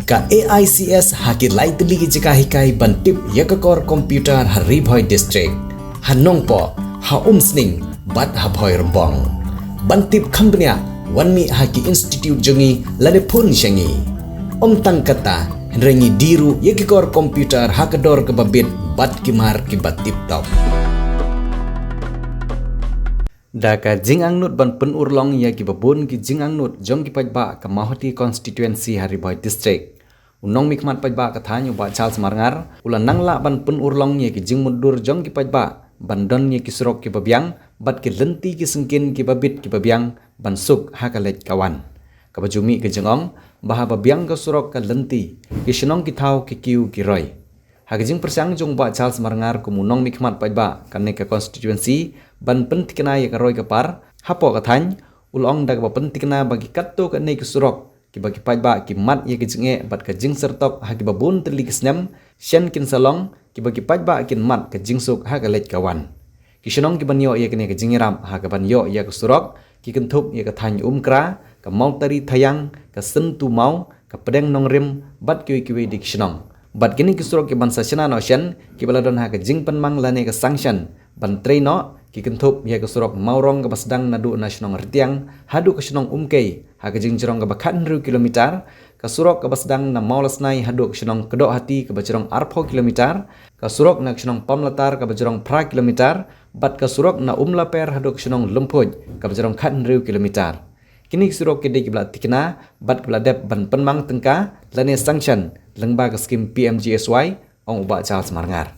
Ka AICS haki lai teli jika hikai bantip yakakor komputer Haribhoi district. Hanongpo ha umsning bat habhoi rembong. Bantip kambnya wanmi haki institute jongi lade pun syangi. Om kata rengi diru yakakor komputer hakador kebabit bat kimar kibat tip top. Daka jing angnut ban pen urlong ya ki babun ki jing angnut jong ki pajba ka mahoti constituency Haribhoi district. Unong mikmat pajba ka thanyu ba Charles Marngar ulan nangla ban pen urlong ya ki jing mundur jong ki pajba ban don ya ki surok ki babyang bat ki lenti ki sengkin ki babit ki babyang ban suk hakalet kawan. Ka bajumi ki jengong bah babyang ka surok ka lenti ki shenong ki thau ki kiu ki roy. Hagijing persiang jong ba Charles Marngar kumunong mikmat pajba kanne ka constituency ban pentikna ya karoy kapar hapo kathany ulong dag ba pentikna bagi katto kanne ki surok ki bagi pajba ki mat ya kijinge bat ka jing sertok hagi babun teli kisnem shen kin salong ki bagi pajba kin mat ka jingsuk ha ka lej kawan ki shenong ki banyo ya kene ka jingiram ha ka banyo ya ka surok ki kentup ya kathany umkra ka mau tari thayang ka sentu mau ka pedeng nongrim bat ki ki dik shenong bat kini ki surok ki ban sasana no shen ki baladon ha ka jing penmang lane ka sanction ban traino ki kentup ya ke surok maurong ke basdang nadu nasional retiang hadu ke senong umkei ha ke jingjerong ke bakan ru kilometer ke surok ke basdang na maulas nai hadu ke senong kedok hati ke bajerong arpo kilometer ke surok na ke senong pamlatar ke bajerong pra kilometer bat ke surok na umlaper hadu ke senong lempoj ke bajerong kan ru kilometer kini surok ke dek belat tikna bat beladep ban penmang tengka lane sanction lengba ke skim PMGSY ong uba Charles Marngar.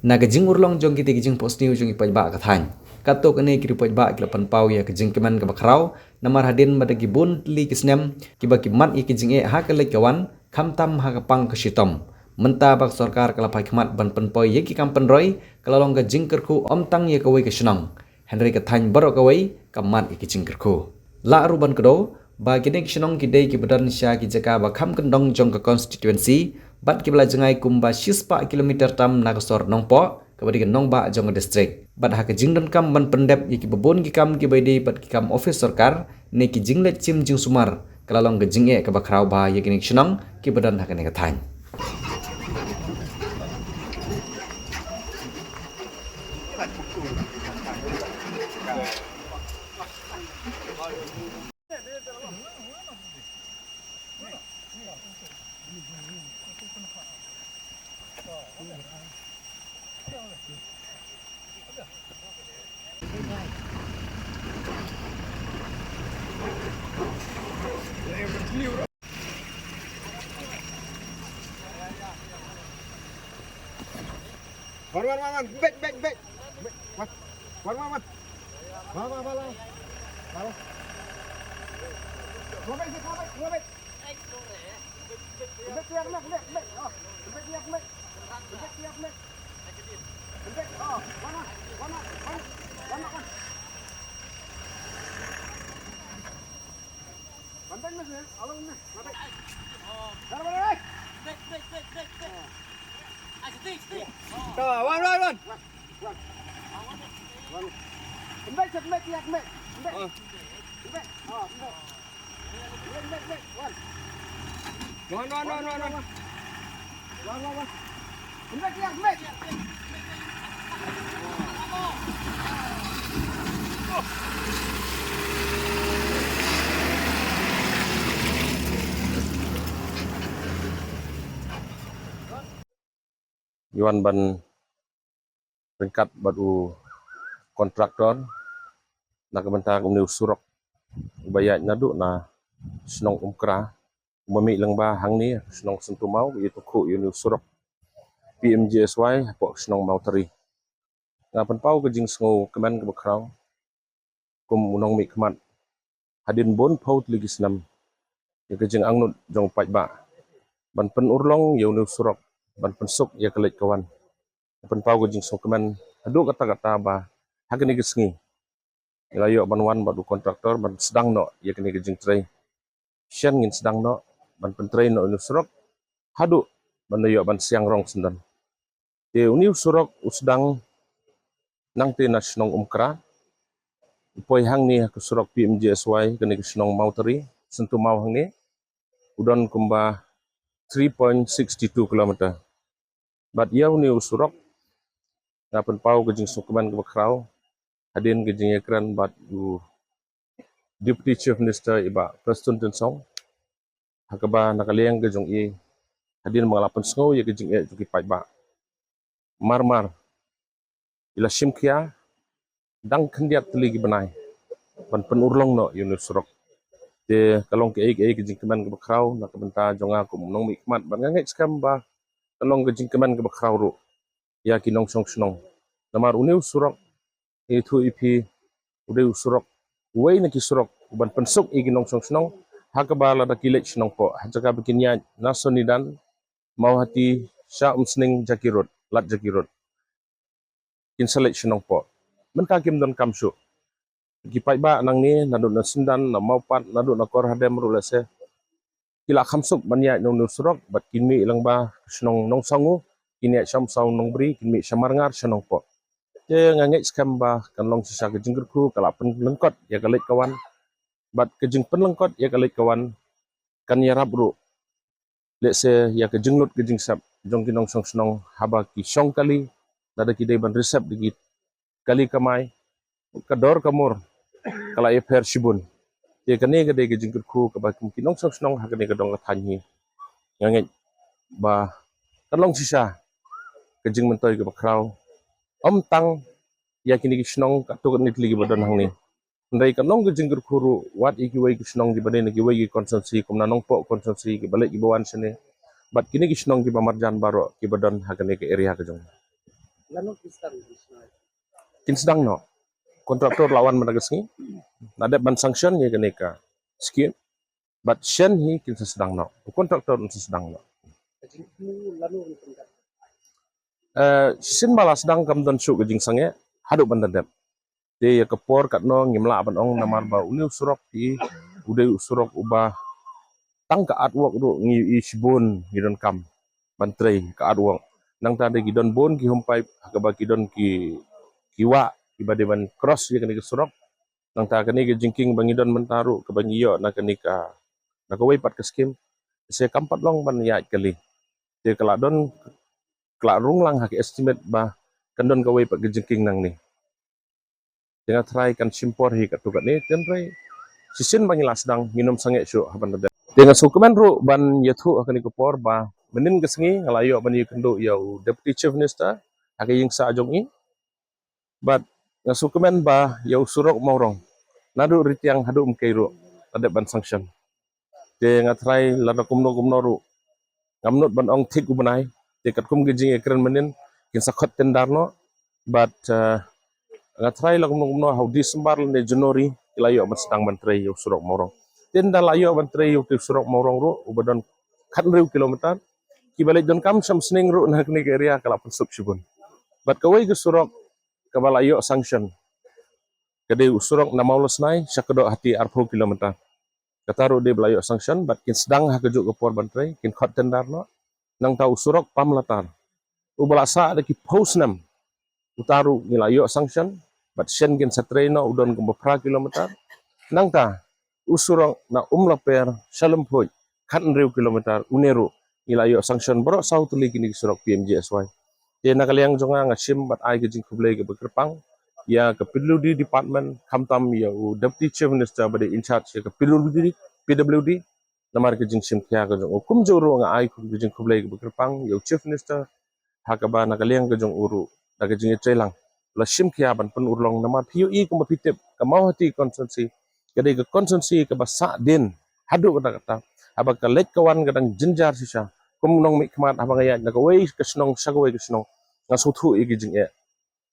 Naga jing urlong jong kiti jing post new jong ipajba kathany kato kene kiri pajba kilapan pau ya kejing keman ke bakrau namar hadin badagi bun li kisnem kiba kimat i kejing e ha kale kawan khamtam ha kapang kesitom menta bak sarkar kalapai khmat ban penpoi ye ki kampen roy kalalong ka jing kerku omtang ye kawai ke senong henry kathany baro kawai kamat i kejing kerku la ruban kedo ba kene senong kidei ki badan sya ki jaka ba kham kendong jong ke constituency bat ki bela jengai kumba 6 kilometer tam nagasor nongpo kabadi nong ba jong district bat ha ke jingdan kam ban pendep ki babon ki kam ki baidi bat ki kam office sarkar ne ki jinglet chim jing sumar kalalong ke jinge ke bakrau ba ye ki senong ki badan ha ke ne kathany Wan, back. Wan. Wan. Yuan ban ringkat batu kontraktor nak bentar umni surok bayat nadu na senong umkra memi lengba hang ni senong sentu mau itu ku uni surok PMGSY pok senong mau teri ngapan pau ke jing sengo keman ke bakrau kum unong mi kemat hadin bon pau lagi senam ya ke jing angnut jong pajba ban pen urlong ya uni surok ban pensuk ya kelet kawan pen pau ke jing sengo keman adu kata-kata ba hakini kesengi layo ban wan batu kontraktor ban sedang no ya kini ke jing trai shen ngin sedang no ban pentrai no uni surok hadu ban layo ban siang rong sendan te uni surok usdang nang te nasional umkra poi hang ni ke surok PMGSY kini ke senong mau teri sentu mau hang ni udon kumba 3.62 km. But ia ni usurok ngapen pau ke jing sukuman ke bakrau hadin ke jing ekran bat u Deputy Chief Minister iba Preston Tensong hakaba nakaliang ke jong i hadin mengalapan sengau ya ke jing e juki pai ba marmar ila simkia dang kendiat teli ki benai pan penurlong no yunus surok de kalong ke ke jing keman ke bakrau nak benta jonga ku nong mikmat ban ngai skam ba kalong ke jing keman ke bakrau ru ya kinong song snong namar uniu surok itu ipi udeu surok wei na ki surok ban pensuk iginong song snong hakaba la da kilet snong po hajaga bikinya nasonidan mau hati sya umsning jakirut lat jakirut kin selek snong po benta kim don kamsu ki pai ba nang ni nadut na sindan na mau pat nadut na kor hadem ru lese kila khamsuk banya nong nu surok bat kinmi ilang ba snong nong sangu kini syam saung nong bri kinmi syamarngar snong po je ngangai skam ba kan long sisa ke jinggerku kala pen lengkot ya kalit kawan bat ke jing pen lengkot ya kalit kawan kan ya rabru let se ya ke jinglut ke jing sap jong kinong song snong haba ki syong kali nada ki dei ban resep digi kali kamai kador kamur kala e per shibun ye kane ke dei ke jinggerku ka ba kinong song snong ha kane ke dong thanyi ngangai ba kan long sisa ke jing mentoy ke bakrau om tang ya kini kisnong katuk nit lagi badan hang ni ndai kanong ke jinggur kuru wat iki wai kisnong di badan iki wai ki konsumsi kumna nong po konsumsi ki balik ki bawan sene bat kini kisnong ki pamarjan baro ki badan hakane ke area ke jong Lano kistan. kin sedang no kontraktor lawan managasngi nada ban sanction ye kene ka skip bat shen hi kin sedang no kontraktor sedang no sin bala sedang kam don su ke jing sange haduk bandadep de ya kepor kat no ngimla ban ong namar ba uni surok ti ude surok uba tang ka artwork ru ngi isbon gidon kam bantrei ka artwork nang ta de gidon bon ki humpai hakaba gidon kiwa ibade ban cross ya kani surok nang ta kani ke jingking bangidon mentaru ke bangiyo na kani ka na ko pat ke skim se kampat long ban ya kali de kala don kala rung lang hak estimate ba kandon ka pat ke jingking nang ni dengan try kan simpor hi katukat ni tenrai sisin bangila sedang minum sange syu haban da dengan sukumen ru ban yathu akan ikupor ba menin gesngi ngalayo ban yikendo yau deputy chief minister aka ying sa ajong i but ngasukumen ba yau surok maurong nadu ritiang hadu mkeiru ada ban sanction de ngatrai lada kumno ru ngamnut ban ong thik ubanai dekat kum gejing ekran menin kin sakhat tendarno but ngatrai lakum hau Disember le Januari ilayo ban sedang bantrei yo surok morong tenda layo bantrei yo surok morong ru ubadon khat riu kilometer ki balik don kam sam sning ru nak ni area kala pensuk sibun bat kawai ke surok ka balayo sanction kade surok na maulos nai sakdo hati 40 kilometer kataru de balayo sanction bat kin sedang ha kejuk ke por bantrei kin khat tendar no nang tau surok pamlatar ubalasa ada ki postnam utaru nilayo sanction bat shen gen satreno udon ke bepra kilometer nang ta usurong na umlaper shalom poi kan riu kilometer uneru nilayo sanction bro south li kini surok PMJSY ye nakaliang jonga ngasim bat ai ke jing kublai ke bekerpang ya ke PWD department kamtam ya deputy chief minister bade in charge ya ke PWD namar ke jing sim kya ke jong kum joro nga ai ke jing kublai ke bekerpang ya chief minister hakaba nakaliang ke jong uru daga jing trelang la shim kia ban pen urlong nama PUE kuma pitep ka mau hati konsumsi kadai ke konsumsi ke basa din hadu kata aba ka lek kawan kadang jenjar sisa kum nong mik kmat aba ngaya na ka wei ke snong sagwei ke snong nga suthu igi jing e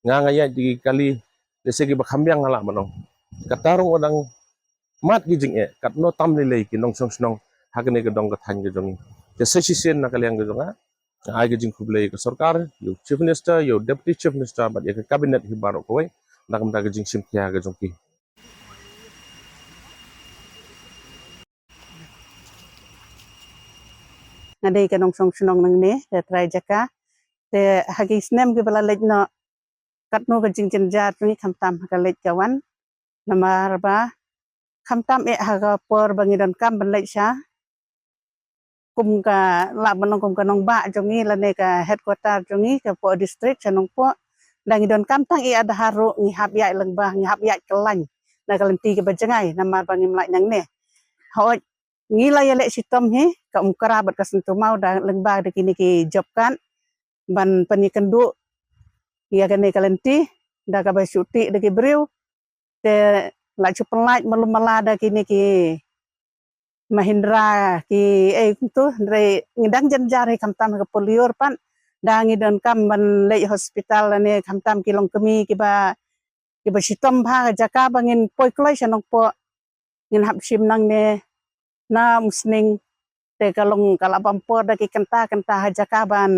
nga ngaya di kali lese ke bakhambyang ngala manong katarung odang mat gi jing e kat no tam le ki nong song snong hakne ke dong ka than ke jong te sesisen na kaliang ke jonga ai ke jing kublai ke sarkar yo chief minister yo deputy chief minister bat ya ke cabinet hi baro koi nak mta ke jing sim kya ke jong ki ngadai kanong song sunong nang ne te try jaka te hagi snem ke bala lej no katno ke jing jenja tungi kamtam ka lej kawan namar ba kamtam e haga por bangidon kam ban lej sha kum ka la banong kum ka nong ba jongi la ne ka headquarter jongi ka po district chanong po dang idon kam tang I ada haru ngi hap ya leng ba ngi hap ya kelan na kalenti ke bajengai namar bangim lai nang ne hoj ngi la ya le sitom he ka kara bat ka sentu mau da leng ba de kini ki job kan ban pani kendu ya kan ne kalenti da ka ba syuti de ki breu te la chupenlaj malum mala da kini ki Mahindra ki tu re ngidang janjar he kamtam ke polior pan dang idon kam ban le hospital ne kamtam ki long kemi ki ba sitom bha jaka bangin poi kloi sanong po ngin hap sim nang ne na musning te kalong kalabampor da ki kenta ha jaka ban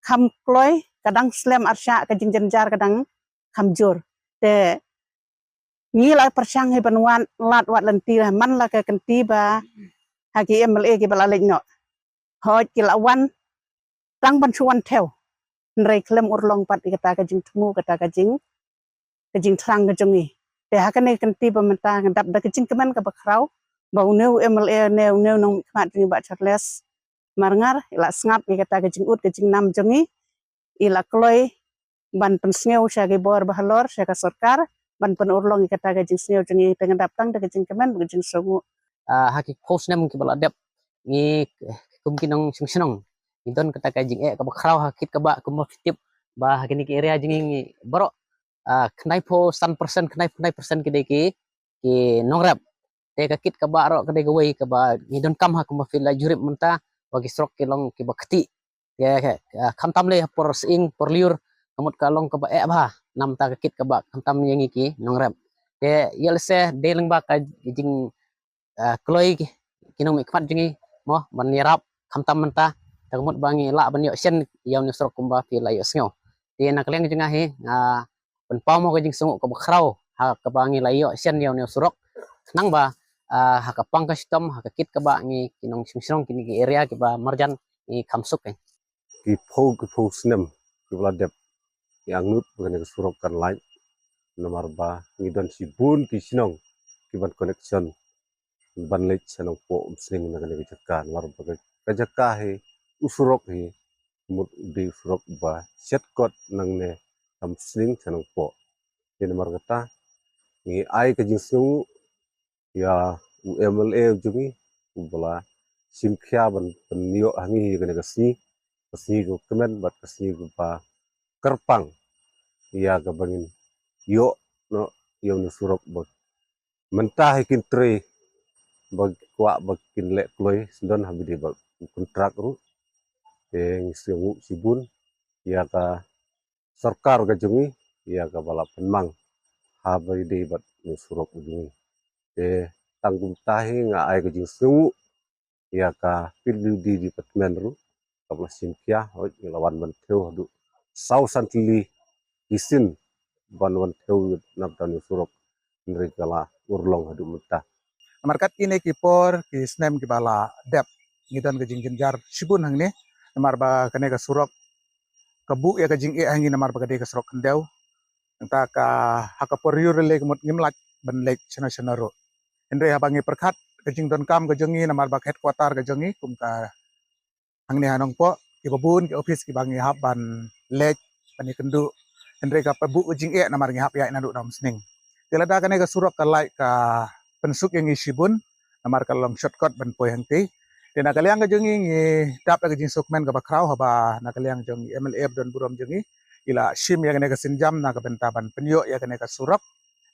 kham kloi kadang slam arsha ka jing janjar kadang khamjur te ngi la persang he banwan lat wat lenti man la ka kenti ba hagi MLA ki bala leño hoj ki lawan tang ban chuan theo nrei klem urlong pat kata ka jing tmu kata ka jing trang ka jongi te hakane kenti ba menta ngdap da ka jing kemen ka bakrau ba uneu MLA neu nong kmat ni ba Charles marngar ila snap ki kata ka jing ut ka jing nam jongi ila kloi ban pensngeu sya ki bor bahalor sya ka sarkar ban pen urlong kata ka jing sneu jongi tengen daptang da ka jing kemen ba jing songu haki post nem ki bala dep ngi kumkinong singsinong idon kata ka jing ka bakrau hakit ka ba kumafitip ba hakini ki area jing ngi baro knai po 100% knai persen ki nongrap te ka kit ka ba ro ka de gawai ka ba idon kam ha kumafil la jurip menta bagi strok ki long ki bakti ya kam tam le por sing por liur kamut ka long ka ba ba nam ta ka kit ka ba kam tam yang ki nongrap te yelse de leng ba ka jing kloi kinong mikmat jingi mo ban yarap kamtam menta tagmut bangi la ban yo sen yaw ni srok kumba fi la yo sngo ti na kleng jinga he ban pamo ka jing sungu ka bakrau ha ka bangi la yo sen yaw ni srok nang ba ha ka pang custom ha ka kit ka ba ngi kinong sing kini ki area ki ba marjan ni kamsuk ki phou snem ki bala dep yang nut bane surok kan lai nomor ba ngidon sibun ki sinong ki ban connection ban lech sanong po sing na gani jakan war ba kajaka he usurok he mut di surok ba set kot nang ne am sing sanong po ni nomor kata ni ai ka jing sungu ya UMLA jungi bala simkhya ban penio hangi gani kasni go kemen bat kasni go ba kerpang ya ka bangin yo no yo ni surok ba mentah hikin tre bag kwa bagkin le kloi sindon habidi bag kontrak ru eng sungu sibun ya ka sarkar ga jungi ya ka bala penmang habidi bat ni surok jungi te tanggung tahi nga ai ga jing sungu ya ka pildi di department ru kabla sinkia hoj lawan ban theu hadu sau santili isin ban theu nabdan surok nri kala urlong hadu mutta markat kini kipor ki snem ki bala dep ngidon ke jing jar sibun hang ne namar ba kane ka surok kabu ya ka jing hangi namar ba ka surok kendeu entah ka hakapor yur le kemut ngimlak ban lek chana ro endre habangi perkhat ke jing don kam ke jongi namar ba headquarter ke jongi kum ka hang ne hanong po ki babun ki office ki bangi hab ban lek ban kendu endre ka pabu ke jing namar ngi hab ya nadu dam sning telada kane ka surok ka lai ka pensuk yang isibun namar kalong shortcut ban poi hangti te nakaliang ka jongi ngi tap ka jing sukmen ka bakrau haba nakaliang jongi MLA don burom jongi ila shim yang ne ka sinjam na ka bentaban penyo ya ka ne ka surok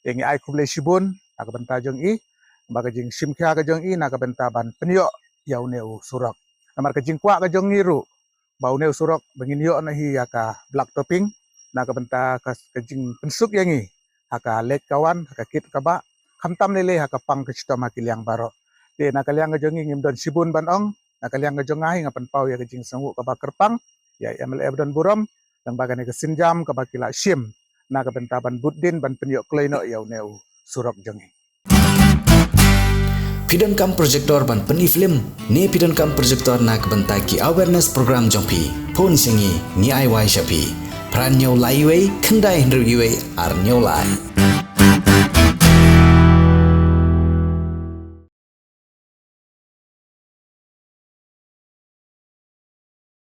yang ai kuble sibun na ka benta jongi baga jing shim kha ka jongi na ka bentaban penyo yau ne surok namar ka jing kwa ka jongi ru bau ne surok bangin yo na hi ya ka black topping na ka benta ka jing pensuk yangi haka lek kawan haka kit ka ba kamtam lele haka pang kectom hakiliang baro te nakaliang jongi ngimdon sibun banong nakaliang jongai ngapan pau ya kejing sangu ka bakerpang ya MLA don burom dan bagane ke sinjam ka bakila shim na ka bentaban buddin ban penyok kleino yau neu surok jongi Pidon kam projector ban peni film ne pidon kam projector na kebentaki awareness program jongpi phone singi ni ai wai shapi pran nyau lai wei khandai hendru yue ar nyau lai